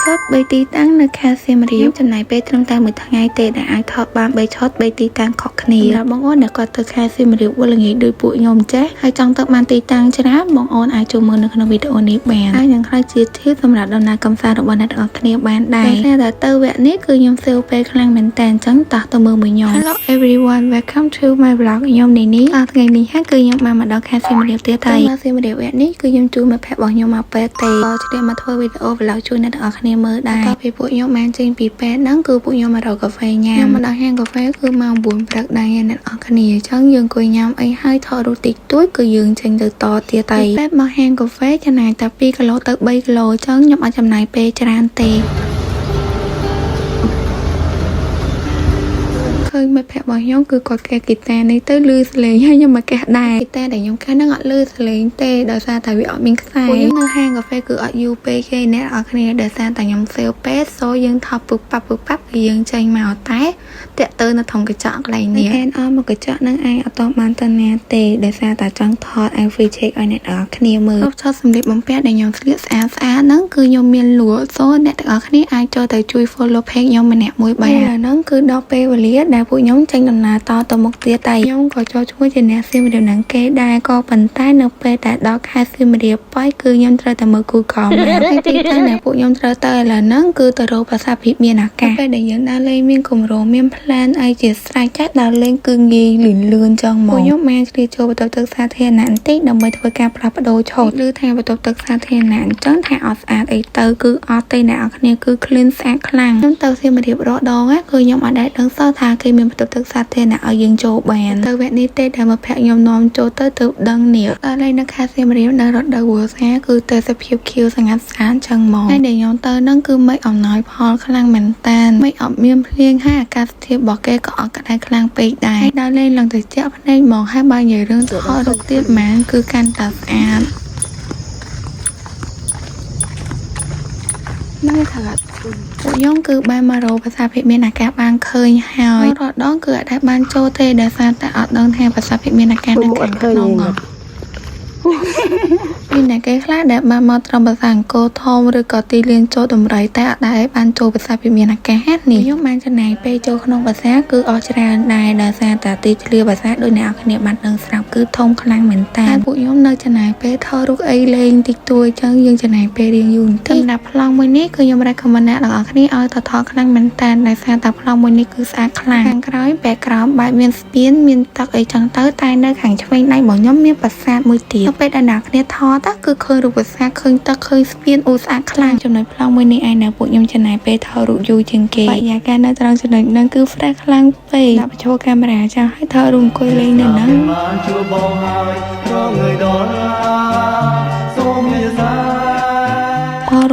ឈុត3ទីតាំងនៅខេត្តសៀមរាបចំណាយពេលត្រឹមតែមួយថ្ងៃទេដែលអាចថតបាន3ឈុត3ទីតាំងខុសគ្នាសម្រាប់បងប្អូនដែលគាត់ទៅខេត្តសៀមរាបវល់ល្ងាចដោយពួកខ្ញុំចេះហើយចង់ទៅបានទីតាំងច្រើនបងប្អូនអាចចូលមើលនៅក្នុងវីដេអូនេះបានហើយនឹងខ្លះជាធៀបសម្រាប់ដំណើរកម្សាន្តរបស់អ្នកទាំងអស់គ្នាបានដែរតែទៅវគ្គនេះគឺខ្ញុំសេវពេលខ្លាំងមែនតើអញ្ចឹងតោះទៅមើលមួយខ្ញុំ Hello everyone welcome to my vlog ខ្ញុំនេះថ្ងៃនេះគឺខ្ញុំបានមកដល់ខេត្តសៀមរាបទៀតហើយសៀមរាបវគ្គនេះគឺខ្ញុំជួបមិត្តភក្តិរបស់ខ្ញុំមកពេទ្យទេជ្រាបមកធ្វើវីដេអូ vlog ជួយអ្នកទាំងអស់គ្នាមើលដែរតោះពីពួកខ្ញុំបានចេញពីពេទ្យហ្នឹងគឺពួកខ្ញុំមករកកាហ្វេញ៉ាំមកដល់ហាងកាហ្វេគឺម៉ោង 9 ព្រឹកដែរអ្នកទាំងអស់គ្នាអញ្ចឹងយើងអង្គុយញ៉ាំអីហើយថតរូបតិចតួចគឺយើងចេញទៅតទៀតហើយពេទ្យមកហាងកាហ្វេចំណាយតែ2គីឡូទៅ3គីឡូអញ្ចឹងខ្ញុំអត់ចំណាយពេលច្រើនទេឃើញមិត្តភក្តិរបស់ខ្ញុំគឺគាត់កេះហ្គីតានេះទៅលឺសលេងហើយខ្ញុំមកកេះដែរហ្គីតាដែលខ្ញុំកេះហ្នឹងអត់លឺសលេងទេដោយសារតែវាអត់មានខ្សែខ្ញុំនៅហាងកាហ្វេគឺអត់យូរពេកទេអ្នកនរគ្នាដោយសារតែខ្ញុំសេលពេទ្យសូយើងថប់ពឹបប៉ាប់គឺយើងចេញមកតែតាក់ទៅនៅក្នុងកញ្ចក់កន្លែងនេះអែនអមមកកញ្ចក់ហ្នឹងឯងអត់តបានទៅណាទេដោយសារតែចង់ថត free check ឲ្យអ្នកនរគ្នាមើលរូបថតសម្លៀកបំពាក់ដែលខ្ញុំស្លៀកស្អាតហ្នឹងគឺខ្ញុំមានលក់សូអ្នកទាំងអស់គ្នាអាចចូលទៅជួយ follow page ខ្ញុំម្នាក់មួយបានហ្នឹងគឺដល់ពេលវេលាដែលពួកខ្ញុំចេញដំណើរតទៅមុខទៀតតែខ្ញុំក៏ចូលជួយជាអ្នកសៀមរាបនឹងគេដែរក៏ប៉ុន្តែនៅពេលដែលដល់ខេត្តសៀមរាបហើយគឺខ្ញុំត្រូវតែមើល Google មកហើយទីតាំងដែលពួកខ្ញុំត្រូវទៅឥឡូវហ្នឹងគឺទៅរកប្រាសាទភិមានអាកាសពេលដែលយើងដើរលេងមានគម្រោងមាន plan អីជាស្រេចចាស់ដើរលេងគឺងាយលឿនចឹងមកពួកខ្ញុំបានឆ្លៀតចូលបន្ទប់ទឹកសាធារណៈបន្តិចដើម្បីធ្វើការផ្លាស់ប្ដូរឆូតឬថាបន្ទប់ទឹកសាធារណៈអញ្ចឹងថាអត់ស្អាតអីទៅគឺអត់ទេអ្នកនរគ្នាគឺ clean ស្អាតខ្លាំងខ្ញុំទៅសៀមរាបរកដងគឺខ្ញុំអត់ដែលដឹងសោះថាគេមានបន្ទប់ទឹកសាធារណៈឲ្យយើងចូលបានទៅវគ្គនេះទេដែលមកភ័ក្រខ្ញុំនាំចូលទៅដឹងនេះដល់លេងនៅខេត្តសៀមរាបនៅរដូវវស្សាគឺទេសភាពខៀវស្ងាត់ស្អាតចឹងមកហើយដែលខ្ញុំទៅហ្នឹងគឺមេឃអំណោយផលខ្លាំងមែនតានមេឃអត់មានភ្លៀងហើយអាកាសធាតុរបស់គេក៏អត់ក្តៅខ្លាំងពេកដែរហើយដល់លេងឡើងទៅជាក់ភ្នែកហ្មងហើយបើនិយាយរឿងថតរូបទៀតហ្មងគឺកាន់តែស្អាតហ្នឹងថាពួកខ្ញុំគឺបានមករកប្រាសាទភិមានអាកាសបានឃើញហើយរត់ដងគឺអត់ដែលបានចូលទេដោយសារតែអត់ដឹងថាប្រាសាទភិមានអាកាសនៅខាងក្នុងមានអ្នកគេខ្លះដែលបានមកត្រឹមប្រាសាទអង្គរធំឬក៏ទីលានចូលតម្រៃតែអត់ដែលបានចូលប្រាសាទភិមានអាកាសនេះខ្ញុំបានចំណាយពេលចូលក្នុងប្រាសាទគឺអស់ច្រើនដែរដោយសារតែទីធ្លាប្រាសាទដោយអ្នកនរគ្នាបានដឹងស្រាប់គឺធំខ្លាំងមែនតើពួកខ្ញុំនៅចំណាយពេលថតរូបអីលេងតិចតួចចឹងយើងចំណាយពេលរៀងយូរបន្តិចសម្រាប់ប្លង់មួយនេះគឺខ្ញុំ recommend អ្នកនរគ្នាឲ្យទៅថតខ្លាំងមែនតើដោយសារតែប្លង់មួយនេះគឺស្អាតខ្លាំងខាងក្រោយ background បែបមានស្ពានមានទឹកអីចឹងទៅតែនៅខាងឆ្វេងដៃរបស់ខ្ញុំមានប្រាសាទមួយទៀតពេលដែលអ្នកគ្នាថតគឺឃើញរូបប្រាសាទឃើញទឹកឃើញស្ពានអូស្អាតខ្លាំងចំណុចប្លង់មួយនេះឯងនៅពួកខ្ញុំចំណាយពេលថតរូបយូរជាងគេបរិយាកាសនៅត្រង់ចំណុចហ្នឹងគឺ fresh ខ្លាំងពេកដាក់បញ្ចូលកាមេរ៉ាចឹងឲ្យថតរូបអង្គុយលេងនៅហ្នឹងជួបបងហើយរងើយដល់សូមលាសា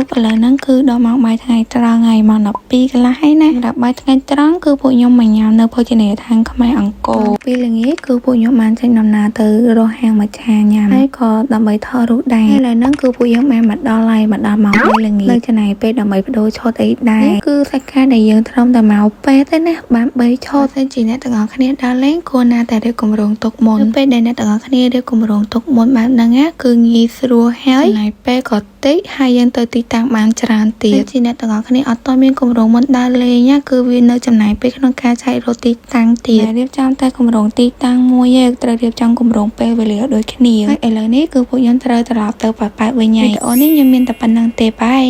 រូបឥឡូវហ្នឹងគឺដល់ម៉ោងបាយថ្ងៃត្រង់ហើយម៉ោង 12 កន្លះហើយណាដល់បាយថ្ងៃត្រង់គឺពួកខ្ញុំមកញ៉ាំនៅភោជនីយដ្ឋានខ្មែរអង្គរពេលល្ងាចគឺពួកខ្ញុំបានចេញដំណើរទៅរកហាងម្ចាស់ញ៉ាំហើយក៏ដើម្បីថតរូបដែរឥឡូវហ្នឹងគឺពួកយើងបានមកដល់ហើយមកដល់ម៉ោងពេលល្ងាចនៅចំណាយពេលដើម្បីបដូរឆតអីដែរគឺសាច់ការដែលយើងត្រឹមតែមកពេទ្យទេណាបាន3ឆតតែជាអ្នកទាំងអស់គ្នាដើរលេងគួរណាតែរៀបគម្រោងទុកមុនពេលដែលអ្នកទាំងអស់គ្នារៀបគម្រោងទុកមុនបែបហ្នឹងគឺងាយស្រួលហើយចំណាយពេលក៏តិចហើយយើងទៅទីតាំងបានច្រើនទៀតជាអ្នកទាំងអស់គ្នាអត់តមានគម្រោងមុនដើរលេងគឺវានៅចំណាយពេលក្នុងការចែករកទីតាំងទៀតរៀបចំតែគម្រោងទីតាំងមួយឯងត្រូវរៀបចំគម្រោងពេលវេលាដូចគ្នាហើយឥឡូវនេះគឺពួកខ្ញុំត្រូវត្រឡប់ទៅប៉ែតវិញហើយវីដេអូនេះខ្ញុំមានតែប៉ុណ្្នឹងទេបាយ